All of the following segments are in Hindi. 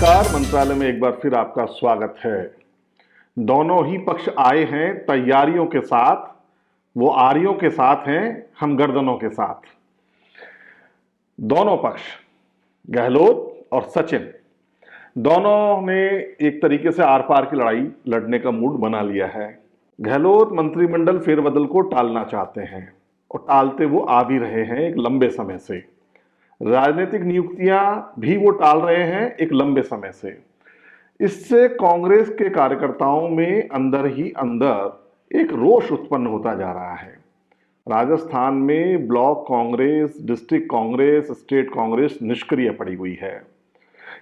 नमस्कार, मंत्रालय में एक बार फिर आपका स्वागत है। दोनों ही पक्ष आए हैं तैयारियों के साथ, वो आरियों के साथ हैं, हम गर्दनों के साथ। दोनों पक्ष, गहलोत और सचिन, दोनों ने एक तरीके से आर पार की लड़ाई लड़ने का मूड बना लिया है। गहलोत मंत्रिमंडल फेरबदल को टालना चाहते हैं और टालते वो आ भी रहे हैं एक लंबे समय से। राजनीतिक नियुक्तियां भी वो टाल रहे हैं एक लंबे समय से। इससे कांग्रेस के कार्यकर्ताओं में अंदर ही अंदर एक रोष उत्पन्न होता जा रहा है। राजस्थान में block Congress, district Congress, state Congress निष्क्रिय पड़ी हुई है।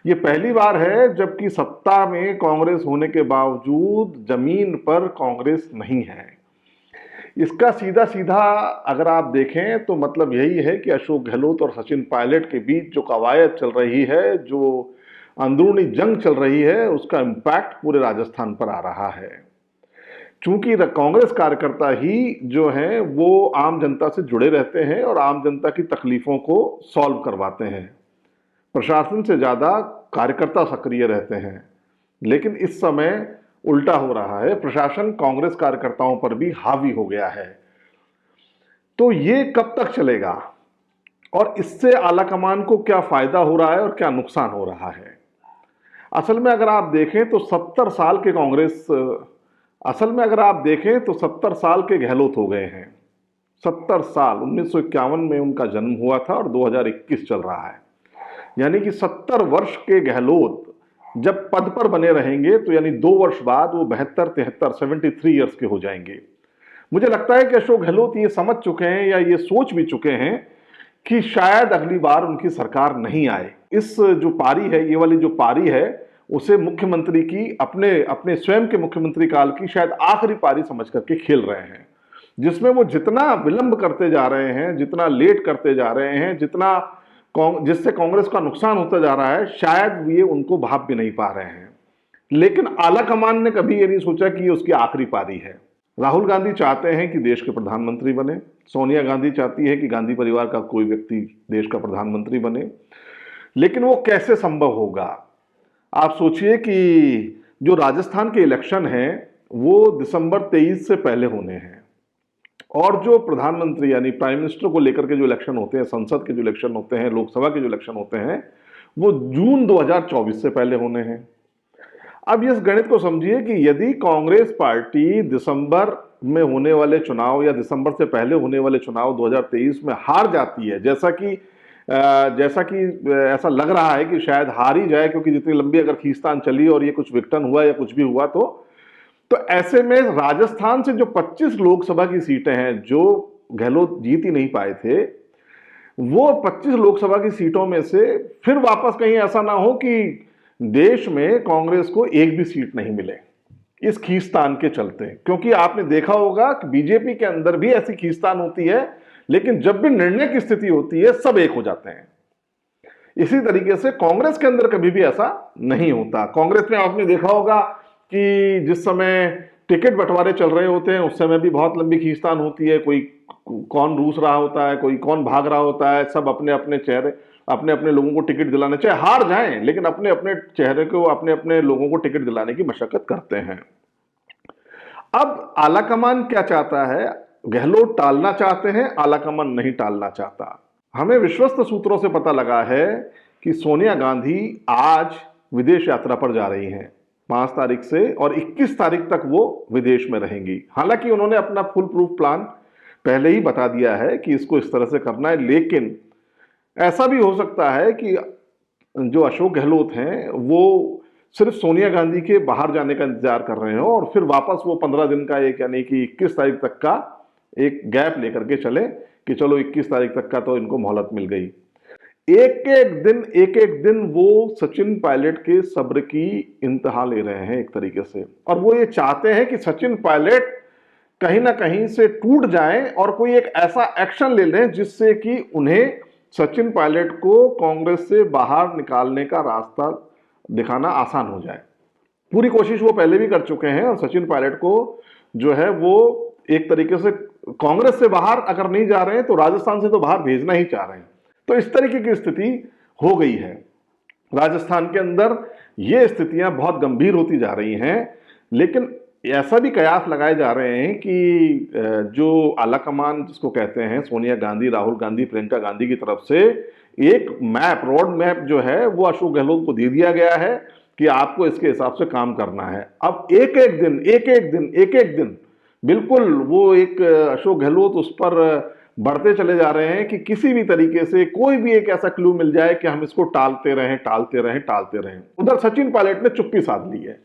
ये पहली बार है जबकि सत्ता में कांग्रेस होने के बावजूद जमीन पर कांग्रेस नहीं है। इसका सीधा सीधा अगर आप देखें तो मतलब यही है कि अशोक गहलोत और सचिन पायलट के बीच जो कवायद चल रही है, जो अंदरूनी जंग चल रही है, उसका इम्पैक्ट पूरे राजस्थान पर आ रहा है। चूंकि कांग्रेस कार्यकर्ता ही जो हैं वो आम जनता से जुड़े रहते हैं और आम जनता की तकलीफों को सॉल्व करवाते हैं। प्रशासन से ज्यादा कार्यकर्ता सक्रिय रहते हैं, लेकिन इस समय उल्टा हो रहा है। प्रशासन कांग्रेस कार्यकर्ताओं पर भी हावी हो गया है। तो ये कब तक चलेगा और इससे आलाकमान को क्या फायदा हो रहा है और क्या नुकसान हो रहा है? असल में अगर आप देखें तो 70 साल के कांग्रेस, असल में अगर आप देखें तो 70 साल के गहलोत हो गए हैं। 70 साल, 1951 में उनका जन्म हुआ था और 2021 चल रहा है। यानी कि 70 वर्ष के गहलोत जब पद पर बने रहेंगे तो यानी 2 वर्ष बाद वो 72, 73, 73 ईयर्स के हो जाएंगे। मुझे लगता है कि अशोक गहलोत ये समझ चुके हैं या ये सोच भी चुके हैं कि शायद अगली बार उनकी सरकार नहीं आए। इस जो पारी है, ये वाली जो पारी है, उसे मुख्यमंत्री की अपने स्वयं के मुख्यमंत्री काल की शायद आखिरी पारी समझ करके खेल रहे हैं, जिसमें वो जितना विलंब करते जा रहे हैं, जितना लेट करते जा रहे हैं, जिससे कांग्रेस का नुकसान होता जा रहा है, शायद ये उनको भाप भी नहीं पा रहे हैं। लेकिन आलाकमान ने कभी ये नहीं सोचा कि ये उसकी आखिरी पारी है। राहुल गांधी चाहते हैं कि देश के प्रधानमंत्री बने, सोनिया गांधी चाहती है कि गांधी परिवार का कोई व्यक्ति देश का प्रधानमंत्री बने, लेकिन वो कैसे संभव होगा? आप सोचिए कि जो राजस्थान के इलेक्शन हैं वो दिसंबर 23 से पहले होने हैं और जो प्रधानमंत्री यानी प्राइम मिनिस्टर को लेकर के जो इलेक्शन होते हैं, संसद के जो इलेक्शन होते हैं, लोकसभा के जो इलेक्शन होते हैं, वो जून 2024 से पहले होने हैं। अब इस गणित को समझिए कि यदि कांग्रेस पार्टी दिसंबर में होने वाले चुनाव या दिसंबर से पहले होने वाले चुनाव 2023 में हार जाती है, जैसा कि ऐसा लग रहा है कि शायद हार ही जाए, क्योंकि जितनी लंबी अगर खींचतान चली और ये कुछ विघटन हुआ या कुछ भी हुआ तो ऐसे में राजस्थान से जो 25 लोकसभा की सीटें हैं जो गहलोत जीत ही नहीं पाए थे, वो 25 लोकसभा की सीटों में से फिर वापस कहीं ऐसा ना हो कि देश में कांग्रेस को एक भी सीट नहीं मिले इस खींचतान के चलते। क्योंकि आपने देखा होगा कि बीजेपी के अंदर भी ऐसी खींचतान होती है, लेकिन जब भी निर्णय की स्थिति होती है सब एक हो जाते हैं। इसी तरीके से कांग्रेस के अंदर कभी भी ऐसा नहीं होता। कांग्रेस में आपने देखा होगा कि जिस समय टिकट बंटवारे चल रहे होते हैं उस समय भी बहुत लंबी खींचतान होती है। कोई कौन रूस रहा होता है, कोई कौन भाग रहा होता है, सब अपने अपने लोगों को टिकट दिलाने, चाहे हार जाएं, लेकिन अपने अपने चेहरे को, अपने अपने लोगों को टिकट दिलाने की मशक्कत करते हैं। अब आलाकमान क्या चाहता है? गहलोत टालना चाहते हैं, आलाकमान नहीं टालना चाहता। हमें विश्वस्त सूत्रों से पता लगा है कि सोनिया गांधी आज विदेश यात्रा पर जा रही हैं 5 तारीख से, और 21 तारीख तक वो विदेश में रहेंगी। हालांकि उन्होंने अपना फुल प्रूफ प्लान पहले ही बता दिया है कि इसको इस तरह से करना है, लेकिन ऐसा भी हो सकता है कि जो अशोक गहलोत हैं वो सिर्फ सोनिया गांधी के बाहर जाने का इंतजार कर रहे हो और फिर वापस वो 15 दिन का एक यानी कि 21 तारीख तक का एक गैप लेकर के चले कि चलो 21 तारीख तक का तो इनको मोहलत मिल गई। एक एक दिन वो सचिन पायलट के सब्र की इंतहा ले रहे हैं एक तरीके से, और वो ये चाहते हैं कि सचिन पायलट कहीं ना कहीं से टूट जाएं और कोई एक ऐसा एक्शन ले लें जिससे कि उन्हें सचिन पायलट को कांग्रेस से बाहर निकालने का रास्ता दिखाना आसान हो जाए। पूरी कोशिश वो पहले भी कर चुके हैं और सचिन पायलट को जो है वो एक तरीके से कांग्रेस से बाहर अगर नहीं जा रहे हैं तो राजस्थान से तो बाहर भेजना ही चाह रहे हैं। तो इस तरीके की स्थिति हो गई है राजस्थान के अंदर। ये स्थितियां बहुत गंभीर होती जा रही हैं। लेकिन ऐसा भी कयास लगाए जा रहे हैं कि जो आलाकमान जिसको कहते हैं, सोनिया गांधी, राहुल गांधी, प्रियंका गांधी की तरफ से एक मैप, रोड मैप जो है वो अशोक गहलोत को दे दिया गया है कि आपको इसके हिसाब से काम करना है। अब एक एक दिन बिल्कुल वो एक अशोक गहलोत उस पर बढ़ते चले जा रहे हैं कि किसी भी तरीके से कोई भी एक ऐसा क्लू मिल जाए कि हम इसको टालते रहें। उधर सचिन पायलट ने चुप्पी साध ली है।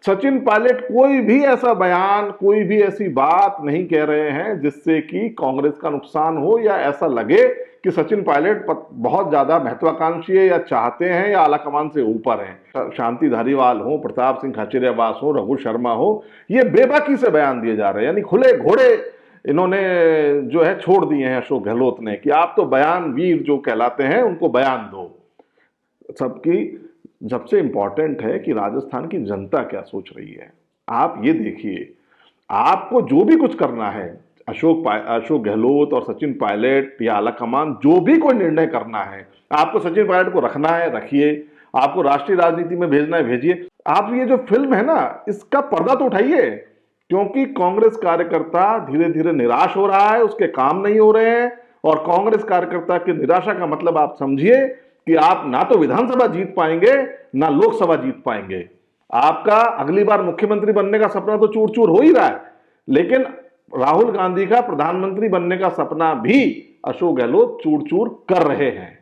सचिन पायलट कोई भी ऐसा बयान, कोई भी ऐसी बात नहीं कह रहे हैं जिससे कि कांग्रेस का नुकसान हो या ऐसा लगे कि सचिन पायलट बहुत ज्यादा महत्वाकांक्षी है या चाहते हैं या आलाकमान से ऊपर हैं। शांति धारीवाल हो, प्रताप सिंह खाचरियावास हो, रघु शर्मा हो, ये बेबाकी से बयान दिए जा रहे हैं। यानी खुले घोड़े इन्होंने जो है छोड़ दिए हैं अशोक गहलोत ने कि आप तो बयान वीर जो कहलाते हैं उनको बयान दो। सबकी सबसे इंपॉर्टेंट है कि राजस्थान की जनता क्या सोच रही है। आप ये देखिए, आपको जो भी कुछ करना है, अशोक गहलोत और सचिन पायलट या आलाकमान जो भी कोई निर्णय करना है, आपको सचिन पायलट को रखना है रखिए, आपको राष्ट्रीय राजनीति में भेजना है भेजिए। आप ये जो फिल्म है ना, इसका पर्दा तो उठाइए, क्योंकि कांग्रेस कार्यकर्ता धीरे धीरे निराश हो रहा है, उसके काम नहीं हो रहे हैं। और कांग्रेस कार्यकर्ता की निराशा का मतलब आप समझिए कि आप ना तो विधानसभा जीत पाएंगे ना लोकसभा जीत पाएंगे। आपका अगली बार मुख्यमंत्री बनने का सपना तो चूर चूर हो ही रहा है, लेकिन राहुल गांधी का प्रधानमंत्री बनने का सपना भी अशोक गहलोत चूर चूर कर रहे हैं।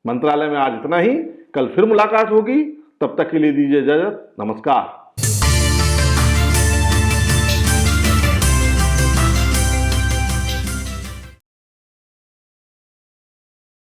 मंत्रालय में आज इतना ही, कल फिर मुलाकात होगी, तब तक के लिए दीजिए इजाजत, नमस्कार।